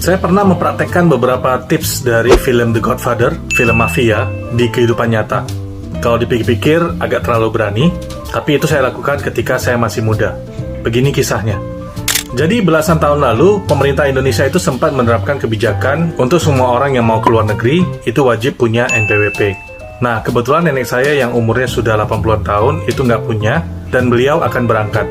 Saya pernah mempraktekkan beberapa tips dari film The Godfather, film mafia, di kehidupan nyata. Kalau dipikir-pikir agak terlalu berani, tapi itu saya lakukan ketika saya masih muda. Begini kisahnya. Jadi belasan tahun lalu, pemerintah Indonesia itu sempat menerapkan kebijakan untuk semua orang yang mau keluar negeri, itu wajib punya NPWP. Nah, kebetulan nenek saya yang umurnya sudah 80-an tahun, itu nggak punya, dan beliau akan berangkat.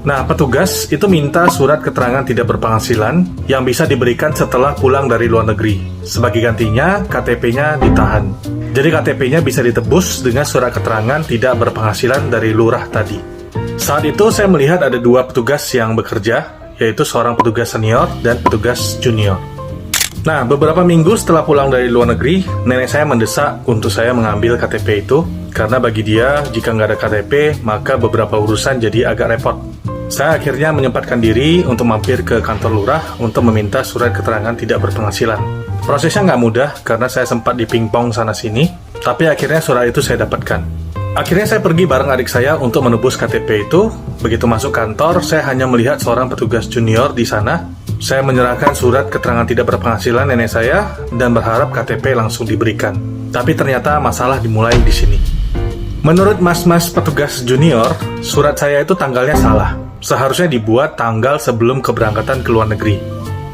Nah, petugas itu minta surat keterangan tidak berpenghasilan yang bisa diberikan setelah pulang dari luar negeri. Sebagai gantinya, KTP-nya ditahan. Jadi KTP-nya bisa ditebus dengan surat keterangan tidak berpenghasilan dari lurah tadi. Saat itu saya melihat ada dua petugas yang bekerja, yaitu seorang petugas senior dan petugas junior. Nah, beberapa minggu setelah pulang dari luar negeri, nenek saya mendesak untuk saya mengambil KTP itu, karena bagi dia, jika nggak ada KTP, maka beberapa urusan jadi agak repot. Saya akhirnya menyempatkan diri untuk mampir ke kantor lurah untuk meminta surat keterangan tidak berpenghasilan. Prosesnya nggak mudah karena saya sempat dipingpong sana-sini, tapi akhirnya surat itu saya dapatkan. Akhirnya saya pergi bareng adik saya untuk menebus KTP itu. Begitu masuk kantor, saya hanya melihat seorang petugas junior di sana. Saya menyerahkan surat keterangan tidak berpenghasilan nenek saya dan berharap KTP langsung diberikan. Tapi ternyata masalah dimulai di sini. Menurut mas-mas petugas junior, surat saya itu tanggalnya salah. Seharusnya dibuat tanggal sebelum keberangkatan ke luar negeri.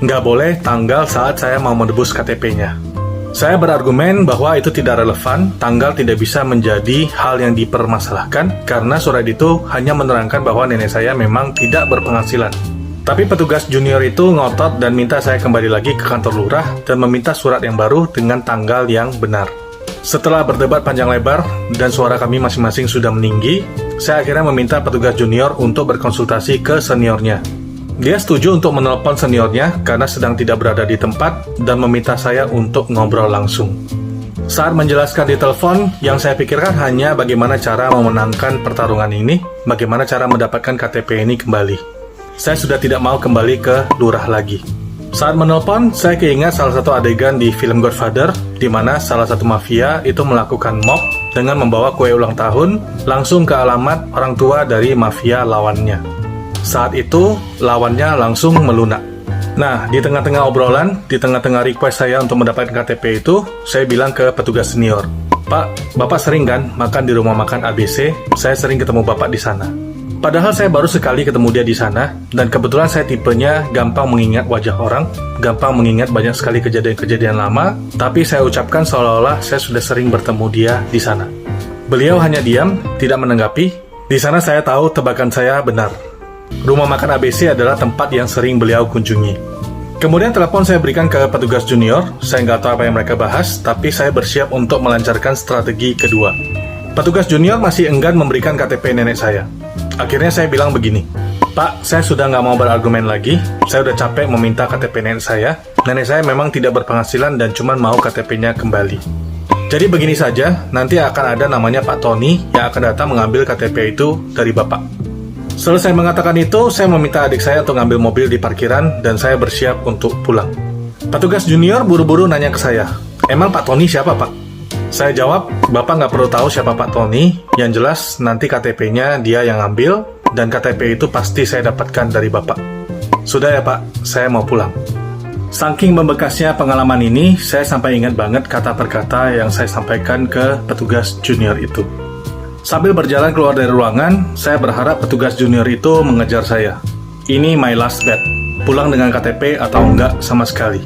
Nggak boleh tanggal saat saya mau menebus KTP-nya. Saya berargumen bahwa itu tidak relevan, tanggal tidak bisa menjadi hal yang dipermasalahkan, karena surat itu hanya menerangkan bahwa nenek saya memang tidak berpenghasilan. Tapi petugas junior itu ngotot dan minta saya kembali lagi ke kantor lurah dan meminta surat yang baru dengan tanggal yang benar. Setelah berdebat panjang lebar dan suara kami masing-masing sudah meninggi, saya akhirnya meminta petugas junior untuk berkonsultasi ke seniornya. Dia setuju untuk menelpon seniornya karena sedang tidak berada di tempat dan meminta saya untuk ngobrol langsung. Saat menjelaskan di telepon, yang saya pikirkan hanya bagaimana cara memenangkan pertarungan ini, bagaimana cara mendapatkan KTP ini kembali. Saya sudah tidak mau kembali ke lurah lagi. Saat menelpon, saya keingat salah satu adegan di film Godfather, di mana salah satu mafia itu melakukan mob dengan membawa kue ulang tahun langsung ke alamat orang tua dari mafia lawannya. Saat itu, lawannya langsung melunak. Nah, di tengah-tengah obrolan, di tengah-tengah request saya untuk mendapatkan KTP itu, saya bilang ke petugas senior, "Pak, Bapak sering kan makan di rumah makan ABC? Saya sering ketemu Bapak di sana." Padahal saya baru sekali ketemu dia di sana, dan kebetulan saya tipenya gampang mengingat wajah orang, gampang mengingat banyak sekali kejadian-kejadian lama, tapi saya ucapkan seolah-olah saya sudah sering bertemu dia di sana. Beliau hanya diam, tidak menanggapi. Di sana saya tahu tebakan saya benar. Rumah makan ABC adalah tempat yang sering beliau kunjungi. Kemudian telepon saya berikan ke petugas junior, saya nggak tahu apa yang mereka bahas, tapi saya bersiap untuk melancarkan strategi kedua. Petugas junior masih enggan memberikan KTP nenek saya. Akhirnya saya bilang begini, "Pak, saya sudah nggak mau berargumen lagi. Saya udah capek meminta KTP nenek saya. Nenek saya memang tidak berpenghasilan dan cuma mau KTP-nya kembali. Jadi begini saja, nanti akan ada namanya Pak Tony yang akan datang mengambil KTP itu dari Bapak." Selesai mengatakan itu, saya meminta adik saya untuk ngambil mobil di parkiran dan saya bersiap untuk pulang. Petugas junior buru-buru nanya ke saya, "Emang Pak Tony siapa, Pak?" Saya jawab, "Bapak nggak perlu tahu siapa Pak Tony, yang jelas nanti KTP-nya dia yang ambil, dan KTP itu pasti saya dapatkan dari Bapak." "Sudah ya Pak, saya mau pulang." Saking membekasnya pengalaman ini, saya sampai ingat banget kata per kata yang saya sampaikan ke petugas junior itu. Sambil berjalan keluar dari ruangan, saya berharap petugas junior itu mengejar saya. Ini my last bet, pulang dengan KTP atau enggak sama sekali.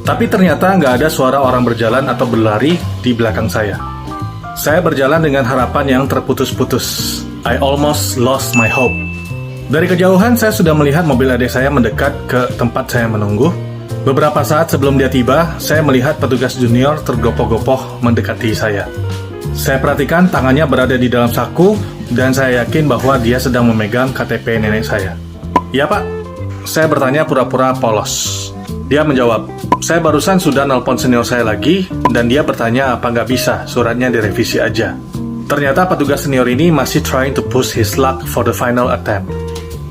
Tapi ternyata nggak ada suara orang berjalan atau berlari di belakang saya. Saya berjalan dengan harapan yang terputus-putus. I almost lost my hope. Dari kejauhan saya sudah melihat mobil adik saya mendekat ke tempat saya menunggu. Beberapa saat sebelum dia tiba, saya melihat petugas junior tergopoh-gopoh mendekati saya. Saya perhatikan tangannya berada di dalam saku, dan saya yakin bahwa dia sedang memegang KTP nenek saya. "Ya Pak?" Saya bertanya pura-pura polos. Dia menjawab, "Saya barusan sudah nelpon senior saya lagi, dan dia bertanya apa nggak bisa suratnya direvisi aja." Ternyata petugas senior ini masih trying to push his luck for the final attempt.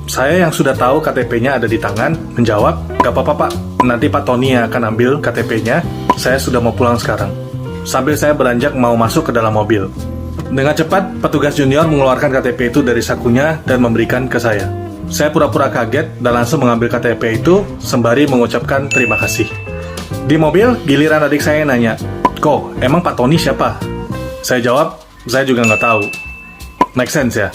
Saya yang sudah tahu KTP-nya ada di tangan, menjawab, "Gak apa-apa Pak, nanti Pak Tony yang akan ambil KTP-nya, saya sudah mau pulang sekarang." Sambil saya beranjak mau masuk ke dalam mobil. Dengan cepat, petugas junior mengeluarkan KTP itu dari sakunya dan memberikan ke saya. saya pura-pura kaget dan langsung mengambil KTP itu sembari mengucapkan terima kasih. Di mobil, giliran adik saya nanya, "Kok, emang Pak Tony siapa?" Saya jawab, "Saya juga nggak tahu." Make sense ya?